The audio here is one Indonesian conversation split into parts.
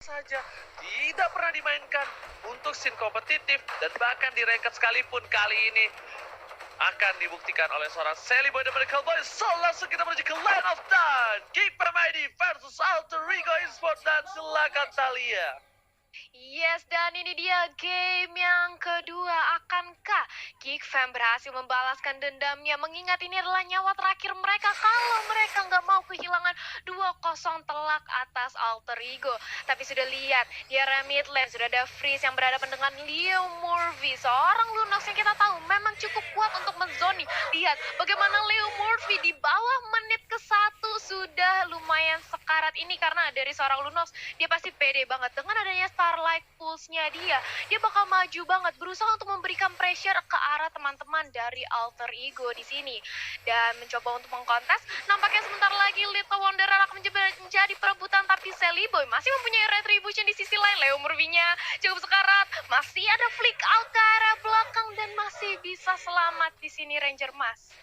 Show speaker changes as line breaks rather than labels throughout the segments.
saja tidak pernah dimainkan untuk scene kompetitif dan bahkan di ranked sekalipun kali ini akan dibuktikan oleh seorang Sally Boy dan Medical Boy. So langsung kita menuju ke Land of Dawn, Geek Permadi versus Alter Ego Esports, dan silakan Talia.
Yes, dan ini dia game yang kedua. Akankah Geek Fam berhasil membalaskan dendamnya? Mengingat ini adalah nyawa terakhir mereka kalau mereka nggak mau kehilangan 2-0 telak atas Alter Ego. Tapi sudah lihat, di area mid lane sudah ada Freeze yang berhadapan dengan Leo Murphy. Seorang Lunox yang kita tahu memang cukup kuat untuk menzoni. Lihat bagaimana Leo Murphy di bawah menit ke-1 sudah lumayan sekarat ini karena dari seorang Lunox dia pasti pede banget dengan adanya Starlight Pulse-nya dia bakal maju banget berusaha untuk memberikan pressure ke arah teman-teman dari Alter Ego di sini dan mencoba untuk mengkontes. Nampaknya sebentar lagi Little Wanderer akan menjadi perebutan, tapi Sally Boy masih mempunyai retribution di sisi lain. Leo Murphy-nya cukup sekarat, masih ada flick out ke arah belakang dan masih bisa selamat di sini Ranger Mas.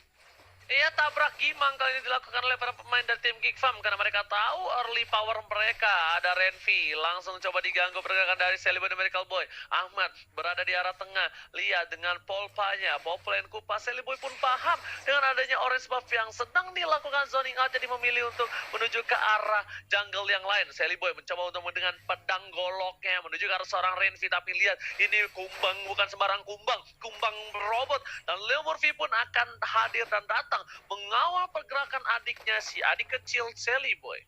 Iya, tabrak gimang kali ini dilakukan oleh para pemain dari tim Geek Fam karena mereka tahu early power mereka. Ada Renvi, langsung coba diganggu pergerakan dari Sally Boy dan Medical Boy. Ahmad berada di arah tengah, lihat dengan polpanya, Poplane Kupa. Sally Boy pun paham dengan adanya orange buff yang sedang dilakukan zoning out, jadi memilih untuk menuju ke arah jungle yang lain. Sally Boy mencoba untuk dengan pedang goloknya menuju ke arah seorang Renvi, tapi lihat ini kumbang, bukan sembarang kumbang, kumbang robot. Dan Leo Murphy pun akan hadir dan datang mengawal pergerakan adiknya, si adik kecil Sally Boy.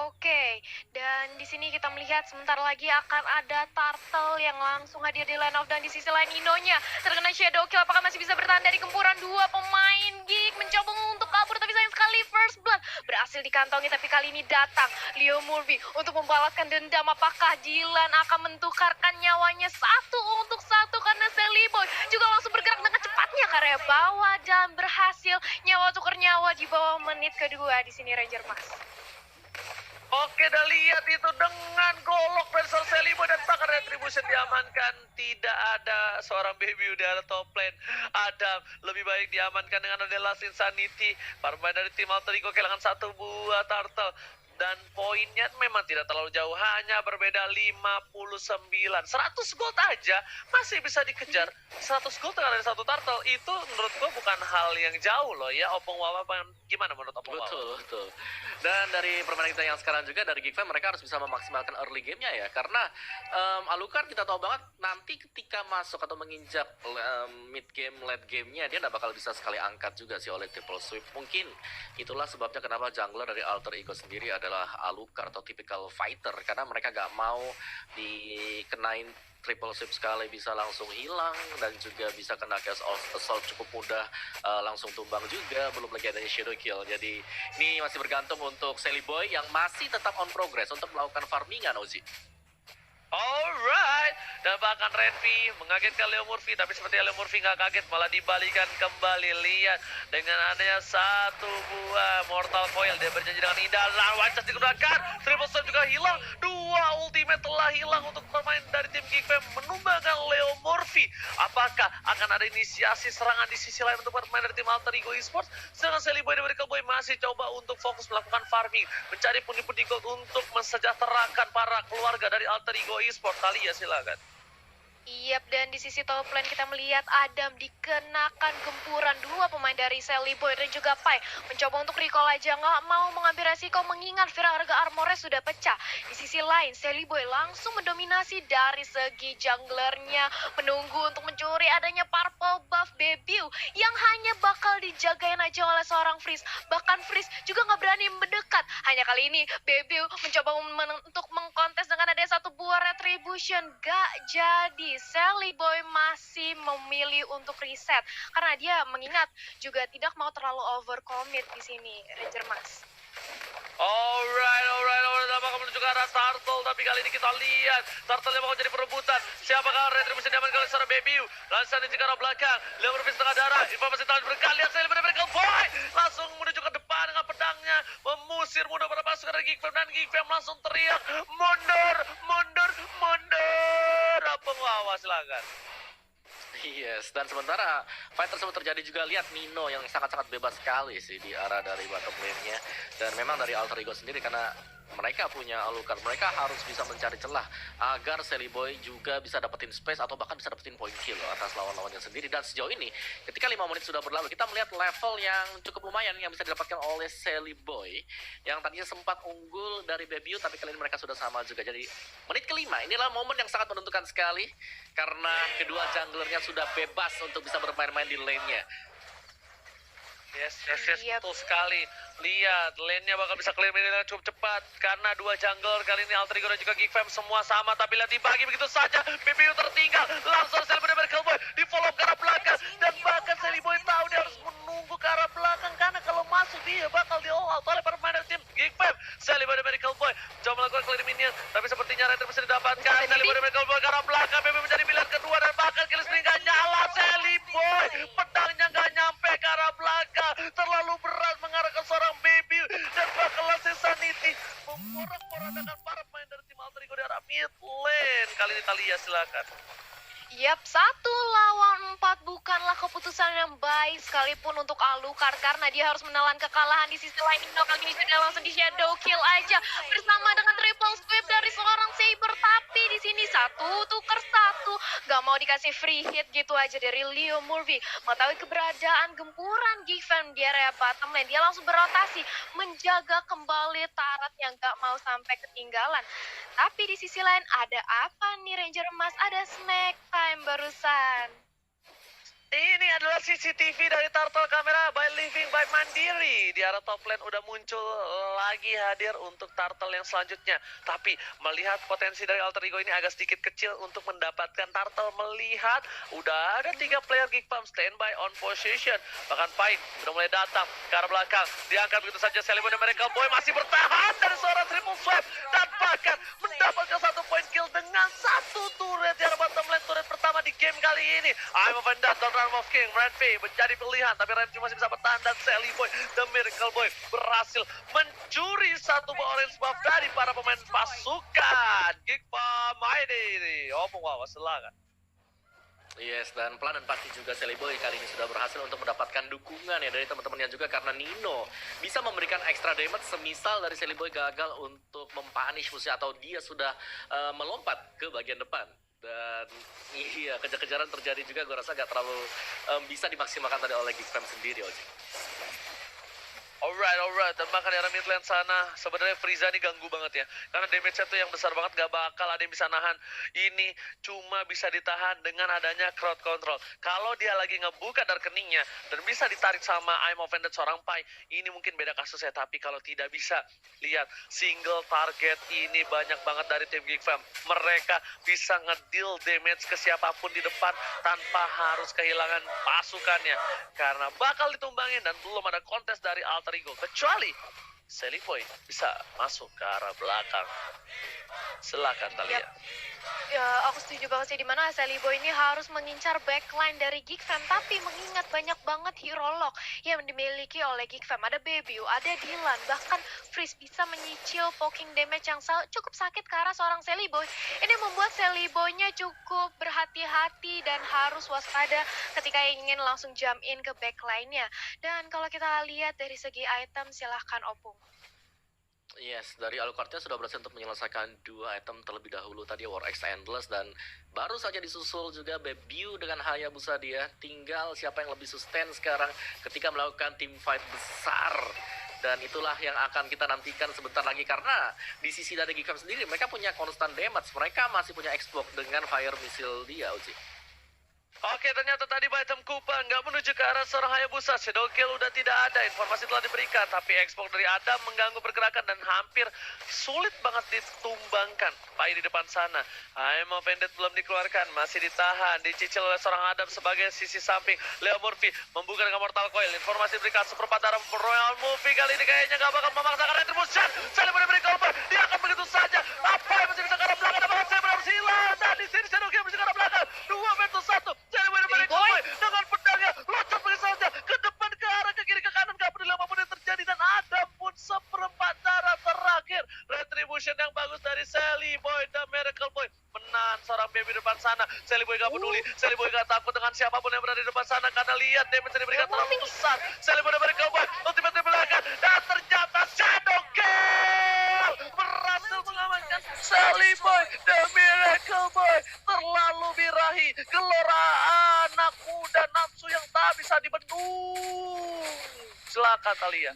Oke, dan di sini kita melihat sebentar lagi akan ada Turtle yang langsung hadir di line of, dan di sisi lain Inonya terkena shadow kill. Apakah masih bisa bertahan dari gempuran dua pemain Geek? Mencoba untuk kabur, tapi sayang sekali first blood berhasil dikantongi, tapi kali ini datang Leo Murphy untuk membalaskan dendam. Apakah Dylan akan mentukarkan nyawanya 1-1 karena Sally Boy juga langsung bergerak dengan cepatnya ke area bawah dan berhasil nyawa tukar nyawa di bawah menit kedua di sini Ranger Mas.
Oke, udah lihat itu dengan golok dari Sally Boy dan bahkan retribution diamankan. Tidak ada seorang baby udah ada top lane. Adam lebih baik diamankan dengan ada Last Insanity. Para pemain dari tim Alter Ego kehilangan satu buah turtle. Dan poinnya memang tidak terlalu jauh, hanya berbeda 59. 100 gold aja masih bisa dikejar. 100 gold dengan ada satu turtle, itu menurut gua bukan hal yang jauh loh ya. Opung Wawa, gimana menurut Opung Wawa?
Betul. Dan dari permainan kita yang sekarang juga dari Geek Fam, mereka harus bisa memaksimalkan early game-nya ya. Karena Alucard kita tahu banget nanti ketika masuk atau menginjak mid game, late game-nya, dia tidak bakal bisa sekali angkat juga sih oleh triple sweep. Mungkin itulah sebabnya kenapa jungler dari Alter Ego sendiri adalah Alucard atau typical fighter, karena mereka gak mau dikenain triple sweep sekali bisa langsung hilang, dan juga bisa kena chaos assault cukup mudah langsung tumbang juga, belum lagi ada shadow kill. Jadi ini masih bergantung untuk Sally Boy yang masih tetap on progress untuk melakukan farmingan, Ozi.
Alright, dan bahkan Renvi mengagetkan Leo Murphy, tapi seperti Leo Murphy nggak kaget, malah dibalikan kembali. Lihat dengan adanya satu buah mortal coil, dia berjanji dengan indah, lawan cas digunakan, triple stun juga hilang, dua ultimate telah hilang untuk pemain dari tim Geek Fam menumbangkan Leo Murphy. Apakah akan ada inisiasi serangan di sisi lain untuk pemain dari tim Alter Ego Esports? Sedangkan Sally Boy dan Medical Boy masih coba untuk fokus melakukan farming, mencari pundi-pundi gold untuk mensejahterakan para keluarga dari Alter Ego Esports. Talia, silakan.
Yap, dan di sisi top lane kita melihat Adam dikenakan gempuran dua pemain dari Sally Boy dan juga Pai mencoba untuk recall aja, nggak mau mengambil resiko mengingat harga armornya sudah pecah. Di sisi lain Sally Boy langsung mendominasi dari segi junglernya, menunggu untuk mencuri adanya purple buff Bebiu yang hanya bakal dijagain aja oleh seorang Freeze. Bahkan Freeze juga nggak berani mendekat. Hanya kali ini Bebiu mencoba untuk mengkontes dengan ada satu buah retribution, gak jadi. Sally Boy masih memilih untuk reset karena dia mengingat juga tidak mau terlalu overcommit di sini Ranger Mas.
Alright, apakah menuju ke arah Turtle, tapi kali ini kita lihat Turtle-nya bakal jadi perebutan. Siapakah retribusi diamankan oleh seorang Bebiu? Langsung di arah belakang, Leo Murphy setengah darah, informasi tangan berkali, Sally Boy Medical Boy langsung menuju ke depan dengan pedangnya, mengusir mundur para pasukan dari Geek Fam, dan Geek Fam langsung teriak, mundur. Apa ngawas, silakan.
Yes, dan sementara fight tersebut terjadi juga, lihat Nino yang sangat-sangat bebas sekali sih di arah dari bottom lane-nya. Dan memang dari Alter Ego sendiri, karena mereka punya Alucard, mereka harus bisa mencari celah agar Sally Boy juga bisa dapetin space atau bahkan bisa dapetin point kill atas lawan-lawannya sendiri. Dan sejauh ini ketika 5 menit sudah berlalu, kita melihat level yang cukup lumayan yang bisa didapatkan oleh Sally Boy yang tadinya sempat unggul dari debut, tapi kali ini mereka sudah sama juga. Jadi menit kelima inilah momen yang sangat menentukan sekali karena kedua junglernya sudah bebas untuk bisa bermain-main di lane-nya.
Yes,
Yep.
betul sekali. Lihat, lane-nya bakal bisa clear dengan cukup cepat karena dua jungler kali ini Alter Ego dan juga Geek Fam semua sama, tapi lihat dibagi begitu saja. BBU tertinggal, langsung Sally Boy dari Killboy di follow ke arah belakang dan bahkan Sally Boy tahu dia harus menunggu ke arah belakang karena kalau masuk dia bakal di all out oleh para pemain dari tim Geek Fam. Sally Boy dari Killboy coba melakukan clear minion, tapi sepertinya Raider bisa didapatkan. Sally Boy dari Killboy ke arah belakang, BBU menjadi pilihan kedua dan bahkan kill streak nggak nyala. Sally Boy pedangnya nggak nyampe ke arah belakang, terlalu berat mengarah ke seorang baby dan bakal Sanity memporak-porandakan para pemain dari tim Alter Ego di arah mid lane. Kali ini Talia silakan.
Yap, 1 lawan 4 bukanlah keputusan yang baik sekalipun untuk Alucard karena dia harus menelan kekalahan. Di sisi lain Nino kali ini sudah langsung di shadow kill aja bersama dengan triple sweep dari seorang Saber, tapi di sini 1-1 gak mau dikasih free hit gitu aja dari Leo Murphy. Mengetahui keberadaan gempuran Geek Fam di area bottom lane, dia langsung berotasi menjaga kembali Tarat yang gak mau sampai ketinggalan. Tapi di sisi lain ada apa nih Ranger Emas? Ada snack time barusan.
Ini adalah CCTV dari Turtle Camera by Living by Mandiri. Di arah top lane udah muncul lagi hadir untuk Turtle yang selanjutnya. Tapi melihat potensi dari Alter Ego ini agak sedikit kecil untuk mendapatkan Turtle. Melihat udah ada 3 player Geek Fam standby on position. Bahkan Pai udah mulai datang ke arah belakang. Diangkat begitu saja Sally Boy dan mereka Boy masih bertahan dari seorang triple swipe. Dan bahkan mendapatkan 1 point kill dengan 1 turret di arah bottom lane. Turret pertama di game kali ini. I'm a Vendor Round of King, Renfi menjadi pilihan, tapi Renfi masih bisa bertahan dan Sally Boy, The Miracle Boy berhasil mencuri 1 buah orange buff dari para pemain pasukan Geek Fam ini. Omong wawas silakan.
Yes, dan pelan dan pasti juga Sally Boy kali ini sudah berhasil untuk mendapatkan dukungan ya dari teman-temannya juga karena Nino bisa memberikan extra damage semisal dari Sally Boy gagal untuk mempunish musuh atau dia sudah melompat ke bagian depan. Dan iya, kejar-kejaran terjadi juga, gue rasa gak terlalu bisa dimaksimalkan tadi oleh Geek Fam sendiri, Oji.
Alright. Dan bahkan di arah mid lane sana, sebenarnya Frieza ini ganggu banget ya. Karena damage-nya tuh yang besar banget, gak bakal ada yang bisa nahan. Ini cuma bisa ditahan dengan adanya crowd control. Kalau dia lagi ngebuka dari keningnya, dan bisa ditarik sama I'm Offended seorang Pai, ini mungkin beda kasusnya. Tapi kalau tidak bisa, lihat, single target ini banyak banget dari tim Geek Fam. Mereka bisa ngedeal damage ke siapapun di depan tanpa harus kehilangan pasukannya. Karena bakal ditumbangin dan belum ada kontes dari Alter Ego. Kecuali Sally Boy bisa masuk ke arah belakang. Silakan Talia.
Yap. Ya, aku setuju banget sih dimana Sally Boy ini harus mengincar backline dari Geek Fam, tapi mengingat banyak banget hero lock yang dimiliki oleh Geek Fam. Ada Bebiu, ada Dylan, bahkan Freeze bisa menyicil poking damage yang cukup sakit ke arah seorang Sally Boy. Ini membuat Sally Boy-nya cukup berhati-hati dan harus waspada ketika ingin langsung jump in ke backline-nya. Dan kalau kita lihat dari segi item, silahkan Opung.
Yes, dari Alucardnya sudah berhasil untuk menyelesaikan 2 item terlebih dahulu tadi War X Endless dan baru saja disusul juga Bebiu dengan Hayabusa dia. Tinggal siapa yang lebih sustain sekarang ketika melakukan team fight besar. Dan itulah yang akan kita nantikan sebentar lagi karena di sisi dari Geek Fam sendiri mereka punya constant damage. Mereka masih punya Xbox dengan fire missile dia, Uji.
Oke, ternyata tadi item Kupa nggak menuju ke arah seorang Hayabusa. Shadow Kill udah tidak ada, informasi telah diberikan. Tapi Xbox dari Adam mengganggu pergerakan dan hampir sulit banget ditumbangkan. Pai di depan sana. I'm Offended belum dikeluarkan, masih ditahan. Dicicil oleh seorang Adam sebagai sisi samping. Leo Murphy membuka dengan Mortal Coil. Informasi diberikan seperempat darah Royal Murphy kali ini kayaknya nggak bakal memaksakan retribution. Saya beri Kolber, dia akan begitu saja. Apa yang masih bisa ke arah belakang? Bahkan saya berhasil silang. Dan di sini Shadow Kill masih ke arah belakang. 2 versus 1. Saya beri Kolber dengan pedangnya. Loncat begitu saja ke depan, ke arah, ke kiri, ke kanan. Gak peduli apapun yang terjadi. Dan ada pun seperempat darah terakhir. Retribution yang bagus dari Sally Boy dan Miracle Boy. Menahan seorang baby depan sana. Sally Boy gak peduli. Sally Boy gak takut dengan siapapun yang berada di depan sana. Karena lihat damage yang diberikan terlalu besar. Sally Boy dan Miracle Boy ultimate di belakang. Dan ternyata Shadow Kill Sally Boy, The Miracle Boy, terlalu birahi, gelora anak muda nafsu yang tak bisa dibendung. Silakan Talia.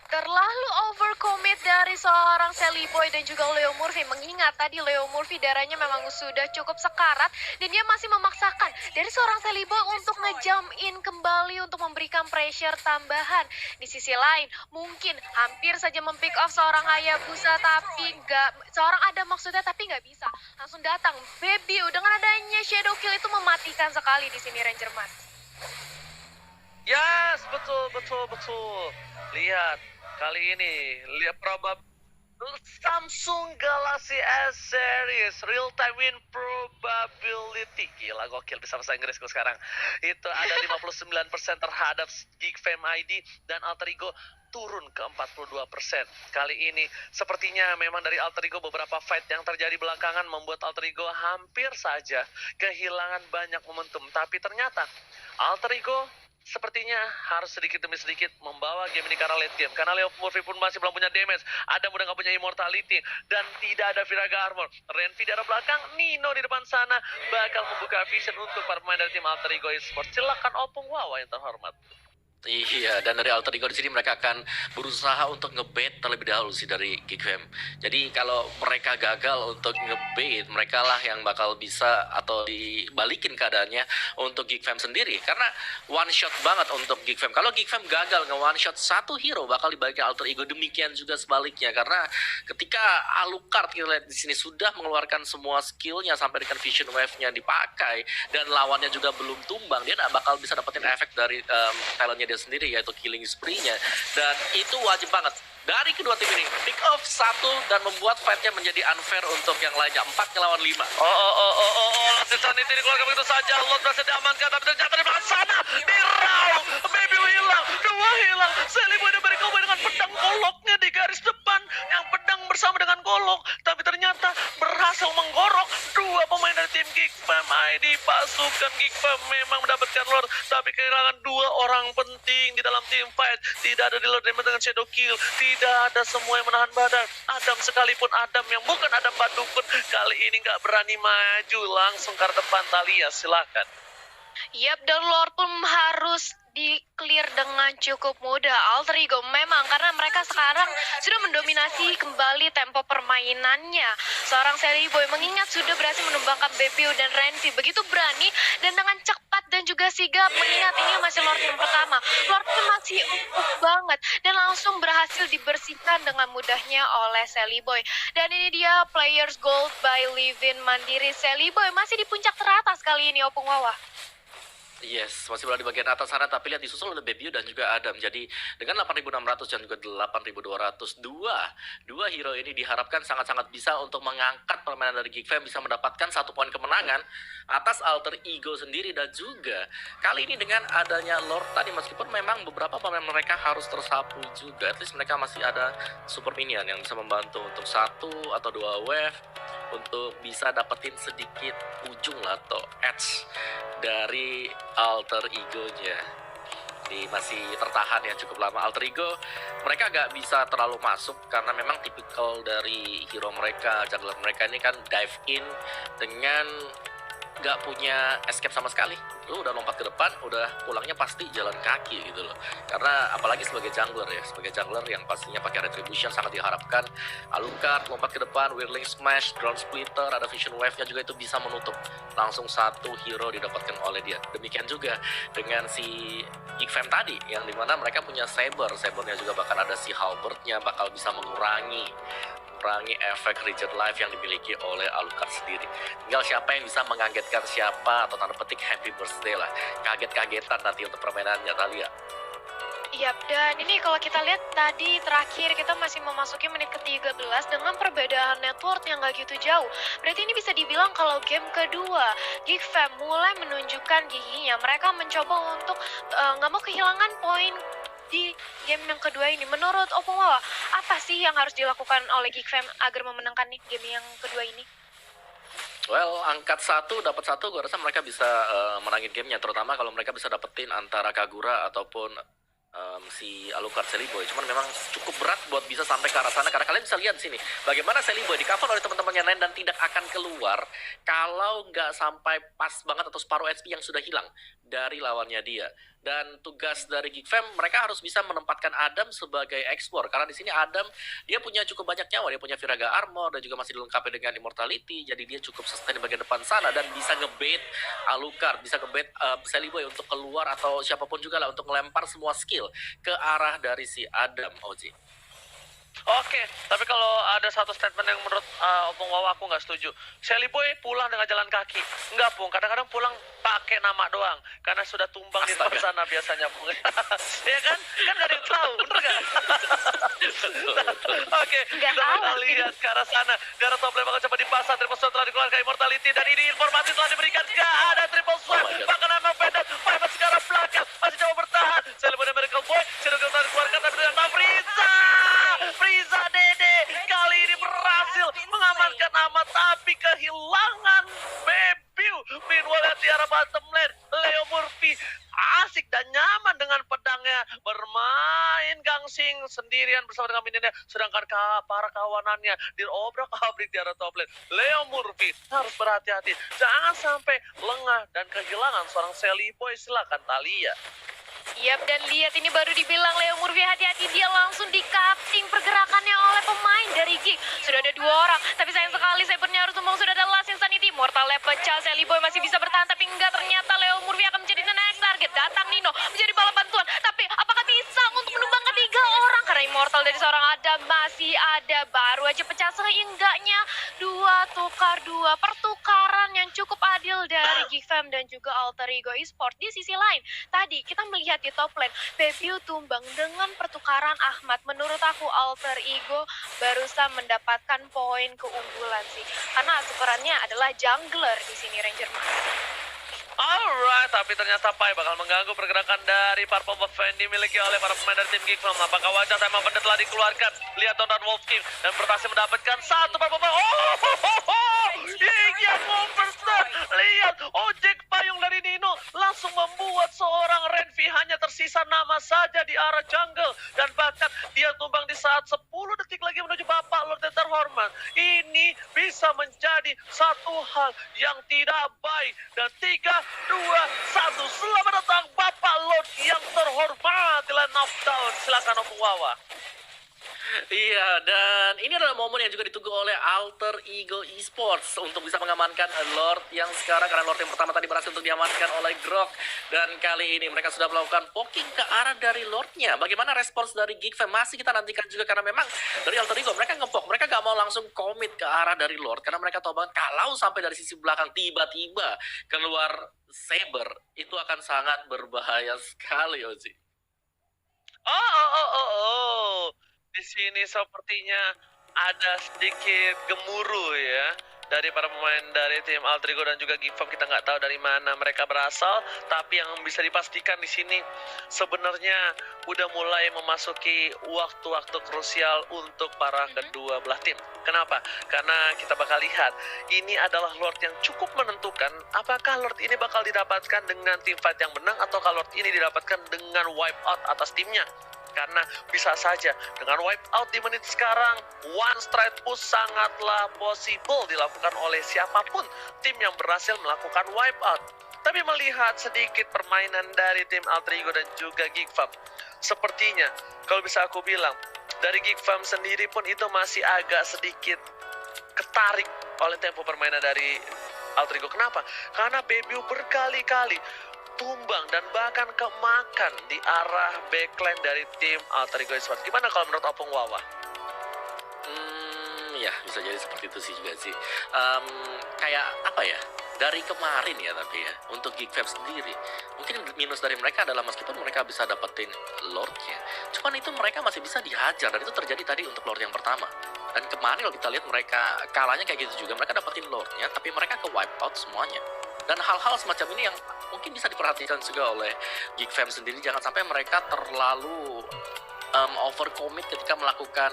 Terlalu overcommit dari seorang Sally Boy dan juga Leo Murphy. Mengingat tadi Leo Murphy darahnya memang sudah cukup sekarat dan dia masih memaksakan dari seorang Sally Boy untuk nge-jump in kembali untuk memberikan pressure tambahan. Di sisi lain, mungkin hampir saja mempick off seorang Hayabusa tapi seorang Adam maksudnya tapi nggak bisa. Langsung datang Baby dengan adanya Shadow Kill itu mematikan sekali di sini Ranger Mas.
Yes, betul. Lihat, kali ini lihat Samsung Galaxy S Series Real Time Win Probability. Gila, gokil bisa bahasa Inggris gue sekarang. Itu ada 59% terhadap Geek Fam ID dan Alter Ego turun ke 42%. Kali ini sepertinya memang dari Alter Ego beberapa fight yang terjadi belakangan membuat Alter Ego hampir saja kehilangan banyak momentum. Tapi ternyata Alter Ego sepertinya harus sedikit demi sedikit membawa game ini karena late game. Karena Leo Murphy pun masih belum punya damage. Adam udah gak punya immortality. Dan tidak ada Viraga Armor. Renvi di arah belakang. Nino di depan sana bakal membuka vision untuk para pemain dari tim Alter Ego Esports. Silakan Opung Wawa yang terhormat.
Iya, dan dari Alter Ego di sini mereka akan berusaha untuk ngebait terlebih dahulu sih dari Geek Fam. Jadi kalau mereka gagal untuk ngebait, mereka lah yang bakal bisa atau dibalikin keadaannya untuk Geek Fam sendiri. Karena one shot banget untuk Geek Fam. Kalau Geek Fam gagal nge-one shot satu hero, bakal dibalikin Alter Ego. Demikian juga sebaliknya. Karena ketika Alucard kita lihat di sini sudah mengeluarkan semua skillnya sampai dengan Vision Wave-nya dipakai dan lawannya juga belum tumbang, dia nggak bakal bisa dapetin efek dari talentnya dia sendiri, yaitu killing spree-nya. Dan itu wajib banget dari kedua tim ini pick off satu dan membuat fight-nya menjadi unfair untuk yang lainnya. 4 ngelawan 5.
Langsung ini dikeluarkan begitu saja. Lot berhasil diamankan tapi ternyata di belakang sana dirau. Baby hilang, dua hilang. Sally Boy dan Miracle Boy dengan pedang goloknya di garis depan, yang pedang bersama dengan golok, tapi ternyata berhasil menggorok dua pemain dari tim Geek Fam ID. Pasukan Geek Fam memang mendapatkan Lord, tapi kehilangan dua orang penting di dalam tim fight. Tidak ada di Lord Demon dengan Shadow Kill, tidak ada semua yang menahan badan. Adam sekalipun Adam yang bukan Adam Badukun kali ini nggak berani maju langsung ke depan. Talia silakan.
Yap, dan Lord pun harus di-clear dengan cukup mudah. Alter Ego memang karena mereka sekarang sudah mendominasi kembali tempo permainannya. Seorang Sally Boy mengingat sudah berhasil menumbangkan Bebeu dan Renvi begitu berani dan dengan cepat dan juga sigap, mengingat ini masih Lord yang pertama. Lordnya masih empuk banget dan langsung berhasil dibersihkan dengan mudahnya oleh Sally Boy. Dan ini dia Players Gold by Livin Mandiri. Sally Boy masih di puncak teratas kali ini, Opung Wawa.
Yes, masih berada di bagian atas sana, tapi lihat disusul oleh Bebeu dan juga Adam. Jadi dengan 8.600 dan juga 8.200, dua hero ini diharapkan sangat-sangat bisa untuk mengangkat permainan dari Geek Fam, bisa mendapatkan 1 poin kemenangan atas Alter Ego sendiri. Dan juga kali ini dengan adanya Lord tadi, meskipun memang beberapa pemain mereka harus tersapu juga, at least mereka masih ada super minion yang bisa membantu untuk 1 atau 2 wave untuk bisa dapetin sedikit ujung lah atau edge dari Alter Ego-nya. Ini masih tertahan ya cukup lama. Alter Ego mereka gak bisa terlalu masuk karena memang tipikal dari hero mereka, jungler mereka ini kan dive in dengan gak punya escape sama sekali. Lu udah lompat ke depan, udah pulangnya pasti jalan kaki gitu loh. Karena apalagi sebagai jungler ya, sebagai jungler yang pastinya pakai retribution sangat diharapkan. Alucard lompat ke depan, Whirling Smash, Ground Splitter, ada Vision Wave-nya juga itu bisa menutup. Langsung 1 hero didapatkan oleh dia. Demikian juga dengan si Geek Fam tadi, yang dimana mereka punya Saber-nya juga bahkan ada si Halberd-nya bakal bisa mengurangi efek Regen Life yang dimiliki oleh Alucard sendiri. Tinggal siapa yang bisa mengagetkan siapa, atau tanda petik happy birthday lah. Kaget-kagetan nanti untuk permainannya, Talia.
Yap, dan ini kalau kita lihat tadi terakhir kita masih memasuki menit ke-13 dengan perbedaan network yang gak gitu jauh. Berarti ini bisa dibilang kalau game kedua Geek Fam mulai menunjukkan giginya. Mereka mencoba untuk gak mau kehilangan poin di game yang kedua ini. Menurut Opung Wawa, apa sih yang harus dilakukan oleh Geek Fam agar memenangkan nih game yang kedua ini?
Well, angkat 1, dapat 1, gue rasa mereka bisa menangin gamenya. Terutama kalau mereka bisa dapetin antara Kagura ataupun si Alucard Celiboy. Cuman memang cukup berat buat bisa sampai ke arah sana karena kalian bisa lihat di sini bagaimana Celiboy di cover oleh teman-temannya lain dan tidak akan keluar kalau nggak sampai pas banget atau separuh HP yang sudah hilang dari lawannya dia. Dan tugas dari Geek Fam, mereka harus bisa menempatkan Adam sebagai explore karena di sini Adam dia punya cukup banyak nyawa, dia punya Viraga Armor dan juga masih dilengkapi dengan Immortality, jadi dia cukup sustain di bagian depan sana dan bisa ngebait Alucard, bisa ngebait Celiboy untuk keluar atau siapapun juga lah untuk melempar semua skill ke arah dari si Adam, Oji.
Oke, tapi kalau ada satu statement yang menurut Opung Wawa aku nggak setuju. Celiboy pulang dengan jalan kaki. Enggak, Pung. Kadang-kadang pulang pakai nama doang. Karena sudah tumbang di depan sana biasanya, Pung. Ya kan? Kan nggak ada yang tahu, bener nggak? Oke, kita lihat ke arah sana. Di arah top lane bakal coba dipasang. Triple Swipe telah dikeluarkan Immortality. Dan ini informasi telah diberikan. Nggak ada Triple Swipe. Bahkan memang Pendant. Five sekarang belakang. Masih coba bertahan. Celiboy dan Miracle Boy. Celiboy telah dikeluarkan. Tapi dengan Frieza. Frieza Dede kali ini berhasil mengamankan amat, tapi kehilangan Bebiu. Meanwhile di arah bottom lane, Leo Murphy asik dan nyaman dengan pedangnya, bermain gangsing sendirian bersama dengan minionnya, sedangkan para kawanannya diobrak-abrik di arah top lane. Leo Murphy harus berhati-hati, jangan sampai lengah dan kehilangan seorang Celiboy. Silakan Thalia.
Yap, dan lihat ini baru dibilang Leo Murphy hati-hati, dia langsung di-cutting pergerakannya oleh pemain dari Geek. Sudah ada 2 orang, tapi sayang sekali Cybernya harus tumbang, sudah ada Last Insanity. Mortalnya pecah, Celiboy masih bisa bertahan, tapi enggak, ternyata Leo Murphy akan menjadi the next target. Datang Nino, menjadi bala bantuan, tapi apakah bisa untuk menumbang ketiga orang? Karena Immortal dari seorang Adam masih ada, baru aja pecah seenggaknya 2 tukar 2. Pertukaran yang cukup adil dari Geek Fam dan juga Alter Ego Esports. Di sisi lain, tadi kita melihat di top lane, Bebiu tumbang dengan pertukaran Ahmad. Menurut aku Alter Ego barusan mendapatkan poin keunggulan sih, karena asurannya adalah jungler di sini, Ranger Mas.
Alright, tapi ternyata Pai bakal mengganggu pergerakan dari Purple Buff yang dimiliki oleh para pemain dari tim Geek Fam. Apakah wajah Tema Pendant telah dikeluarkan? Lihat Donald Wolf King dan berhasil mendapatkan satu Purple Buff. Yang Monster. Lihat, ojek payung dari Nino langsung membuat seorang Renvi hanya tersisa nama saja di arah jungle. Dan bahkan dia tumbang di saat 10 detik lagi menuju Bapak Lord yang terhormat. Ini bisa menjadi satu hal yang tidak baik. Dan 3, 2, 1. Selamat datang Bapak Lord yang terhormat di line of down. Silakan Opung Wawa.
Iya, dan ini adalah momen yang juga ditunggu oleh Alter Ego Esports untuk bisa mengamankan Lord yang sekarang, karena Lord yang pertama tadi berhasil untuk diamankan oleh Grok. Dan kali ini mereka sudah melakukan poking ke arah dari Lordnya. Bagaimana respons dari Geek Fam? Masih kita nantikan juga, karena memang dari Alter Ego mereka ngepok, mereka gak mau langsung komit ke arah dari Lord, karena mereka tahu banget kalau sampai dari sisi belakang tiba-tiba keluar Saber, itu akan sangat berbahaya sekali, Ozi.
Di sini sepertinya ada sedikit gemuruh ya dari para pemain dari tim Alter Ego dan juga Geek Fam. Kita nggak tahu dari mana mereka berasal, tapi yang bisa dipastikan di sini sebenarnya udah mulai memasuki waktu-waktu krusial untuk para kedua belah tim. Kenapa? Karena kita bakal lihat ini adalah Lord yang cukup menentukan apakah Lord ini bakal didapatkan dengan tim fight yang menang atau kalau Lord ini didapatkan dengan wipe out atas timnya. Karena bisa saja dengan wipe out di menit sekarang, one straight push sangatlah possible dilakukan oleh siapapun tim yang berhasil melakukan wipe out. Tapi melihat sedikit permainan dari tim Alter Ego dan juga Geek Fam, sepertinya kalau bisa aku bilang dari Geek Fam sendiri pun itu masih agak sedikit ketarik oleh tempo permainan dari Alter Ego. Kenapa? Karena Bebiu berkali-kali tumbang dan bahkan kemakan di arah backline dari tim Alter Ego Esports. Gimana kalau menurut Opung Wawa?
Ya bisa jadi seperti itu sih juga sih. Kayak apa ya? Dari kemarin ya, tapi ya untuk Geek Fam sendiri mungkin minus dari mereka adalah meskipun mereka bisa dapetin Lordnya, cuman itu mereka masih bisa dihajar, dan itu terjadi tadi untuk Lord yang pertama. Dan kemarin kalau kita lihat mereka kalahnya kayak gitu juga, mereka dapetin Lordnya tapi mereka ke wipe out semuanya. Dan hal-hal semacam ini yang mungkin bisa diperhatikan juga oleh Geek Fam sendiri, jangan sampai mereka terlalu overcommit ketika melakukan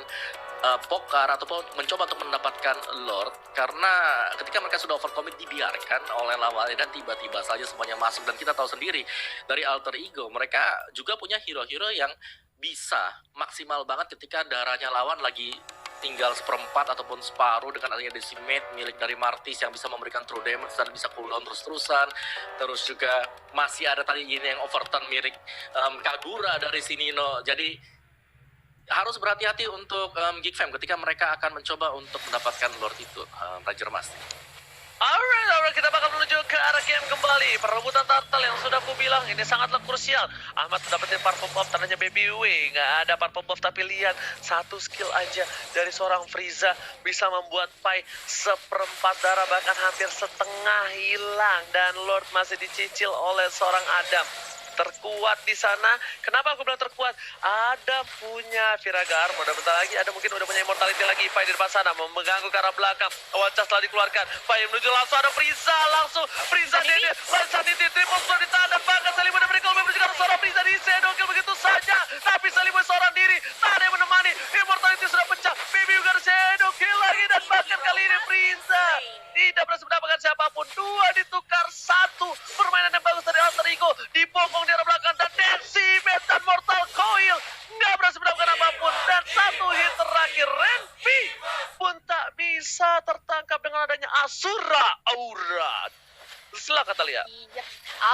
pokar ataupun mencoba untuk mendapatkan Lord, karena ketika mereka sudah overcommit dibiarkan oleh lawannya dan tiba-tiba saja semuanya masuk. Dan kita tahu sendiri dari Alter Ego mereka juga punya hero-hero yang bisa maksimal banget ketika darahnya lawan lagi tinggal seperempat ataupun separuh, dengan adanya decimate milik dari Martis yang bisa memberikan true damage dan bisa cooldown terus-terusan. Terus juga masih ada tadi ini yang overturn milik Kagura dari Sinino. Jadi harus berhati-hati untuk Geek Fam ketika mereka akan mencoba untuk mendapatkan Lord itu, Ranger Master.
Alright, kita bakal menuju ke arah game kembali. Perebutan turtle yang sudah aku bilang ini sangatlah krusial. Ahmad dapetin purple buff, tandanya baby way. Nggak ada purple buff, tapi lihat satu skill aja dari seorang Frieza bisa membuat Pai seperempat darah, bahkan hampir setengah hilang. Dan Lord masih dicicil oleh seorang Adam. Terkuat di sana. Kenapa aku bilang terkuat? Ada punya Viragar, udah bentar lagi ada mungkin udah punya immortality lagi. Pai di depan sana mengganggu ke arah belakang. Awal cas telah dikeluarkan. Pai menuju langsung, ada Frieza langsung. Frieza dia Sanity triple sword ditahan, dan bahkan Salimu dan Miracle menuju ke arah seorang Frieza di shadow kill begitu saja. Tapi Salimu seorang diri, tak ada yang menemani. Immortality sudah pecah. Baby juga ada shadow kill lagi, dan bahkan kali ini Frieza tidak berhasil mendapatkan siapapun. Dua ditukar satu. Permainan yang bagus dari Alter Ego dibokong di arah belakang, dan Decimate dan Mortal Coil nggak berhasil mendapatkan apapun. Dan satu hit terakhir Renvi pun tak bisa tertangkap dengan adanya Asura Aura. Silakan Talia.
Iya,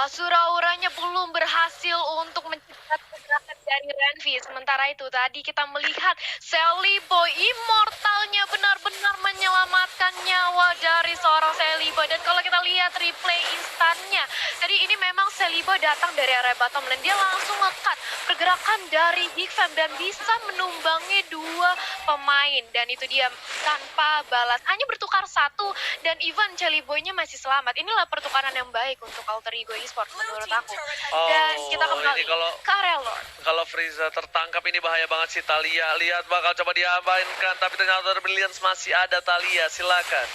Asura-auranya belum berhasil untuk menciptakan pergerakan dari Renvi. Sementara itu tadi kita melihat Celebi immortalnya benar-benar menyelamatkan nyawa dari seorang Celebi. Dan kalau kita lihat replay instannya, tadi ini memang Celebi datang dari area bottom lane. Dia langsung ngekat pergerakan dari Geek Fam dan bisa menumbangi dua pemain. Dan itu dia tanpa balas, hanya bertukar satu, dan even Celebi-nya masih selamat. Inilah pertukaran yang baik untuk Alter Ego Esports menurut aku. Dan kita kembali ke area Lord.
Kalau Frieza tertangkap ini bahaya banget sih Talia. Lihat bakal coba diapainkan, tapi ternyata Brilliance masih ada. Talia, silakan.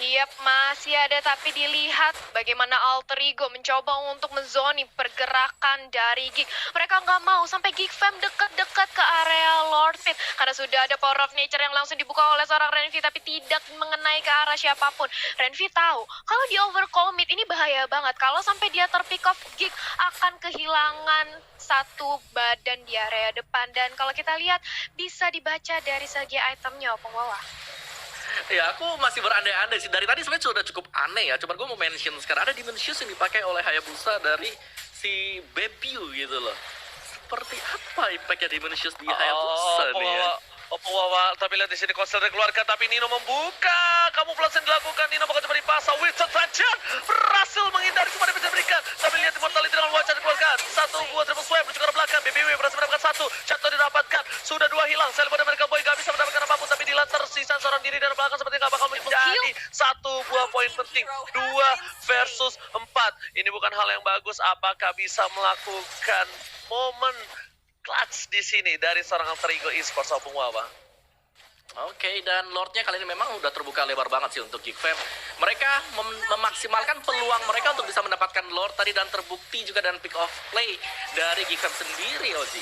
Yap, masih ada, tapi dilihat bagaimana Alter Ego mencoba untuk menzoni pergerakan dari Geek. Mereka nggak mau sampai Geek Fam dekat-dekat ke area Lord Pit, karena sudah ada Power of Nature yang langsung dibuka oleh seorang Renvi, tapi tidak mengenai ke arah siapapun. Renvi tahu kalau di overcommit ini bahaya banget. Kalau sampai dia terpick off, Geek akan kehilangan satu badan di area depan. Dan kalau kita lihat bisa dibaca dari segi itemnya, Opung Wawa.
Ya, aku masih berandai-andai sih. Dari tadi sebenarnya sudah cukup aneh ya. Cuman gue mau mention sekarang ada Dimensius yang dipakai oleh Hayabusa dari si Bebiu gitu loh. Seperti apa impactnya Dimensius di Hayabusa nih ya?
Wawa, tapi lihat di sini Konsel dikeluarkan, tapi Nino membuka. Kamu yang dilakukan, Nino bakal coba dipasang. Wizard Ranger berhasil menghindari semua yang bisa diberikan. Tapi lihat Immortality dengan wajah dikeluarkan. Satu buah triple swipe menuju ke arah belakang. BBW berhasil mendapatkan satu. Chato didapatkan. Sudah dua hilang. Celebi dan Miracle Boy gak bisa mendapatkan apapun. Tapi Dilan tersisa seorang diri dari belakang. Sepertinya gak bakal menjadi satu buah poin penting. 2 versus 4. Ini bukan hal yang bagus. Apakah bisa melakukan momen clutch di sini dari seorang Alter Ego Esports Opung Wawa?
Oke, dan Lordnya kali ini memang udah terbuka lebar banget sih untuk Geek Fam. Mereka memaksimalkan peluang mereka untuk bisa mendapatkan Lord tadi, dan terbukti juga dan pick off play dari Geek Fam sendiri, Oji.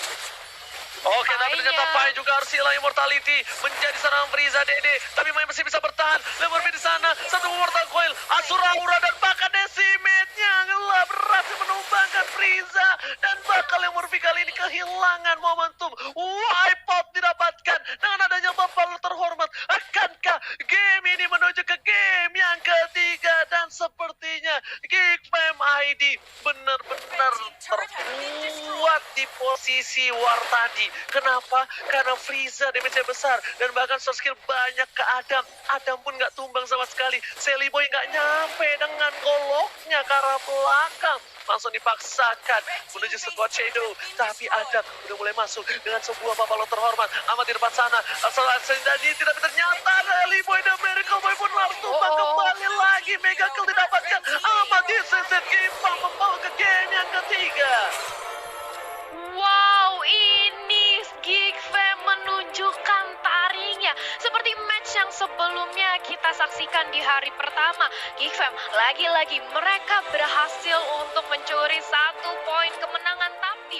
Oke, tapi ternyata Pai juga harus hilang immortality menjadi seorang Frieza Dede, tapi masih bisa bertahan. Lemurfi di sana, satu Mortal Coil, Asura Aura, dan bahkan Decimate-nya ngelah berhasil menumbangkan Frieza, dan bakal Lemurfi kali ini kehilangan momentum. Wipeout didapatkan dengan adanya Bapak terhormat. Akankah game ini menuju ke game yang ketiga? Dan sepertinya Geek Fam ID benar-benar terkuat di posisi war tadi. Kenapa? Karena Frieza damage-nya besar, dan bahkan source skill banyak ke Adam. Adam pun nggak tumbang sama sekali. Celebi nggak nyampe dengan goloknya ke arah belakang. Langsung dipaksakan menuju squad shadow. Tapi Adam udah mulai masuk dengan sebuah Babalo terhormat. Amat di depan sana. Dan ini tidak ternyata Celebi dan Miracle Boy pun harus tumbang kembali lagi. Mega kill didapatkan. Amat di set game membawa ke game yang ketiga.
Wow, ini Geek Fam menunjukkan taringnya. Seperti match yang sebelumnya kita saksikan di hari pertama. Geek Fam lagi-lagi mereka berhasil untuk mencuri 1 poin kemenangan. Tapi